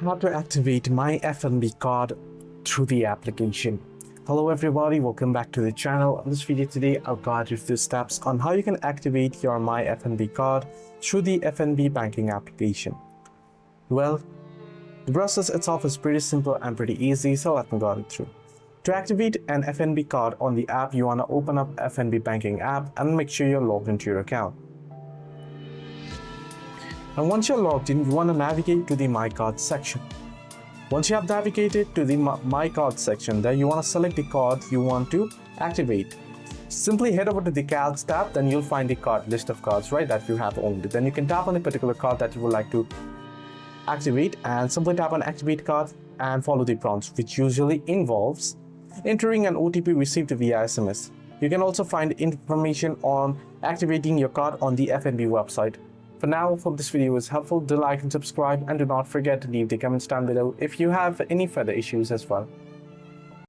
How to activate my FNB card through the application. Hello everybody, welcome back to the channel. In this video today, I'll guide you through steps on how you can activate your my FNB card through the FNB banking application. Well, the process itself is pretty simple and pretty easy, so let me guide it through. To activate an FNB card on the app, you want to open up FNB banking app and make sure you're logged into your account. And once you're logged in, you want to navigate to the My Card section. Once you have navigated to the My Card section, then you want to select the card you want to activate. Simply head over to the Cards tab, then you'll find the card list of cards, right, that you have owned. Then you can tap on a particular card that you would like to activate and simply tap on Activate Card and follow the prompts, which usually involves entering an OTP received via SMS. You can also find information on activating your card on the FNB website. For now, I hope this video was helpful. Do like and subscribe, and do not forget to leave the comments down below if you have any further issues as well.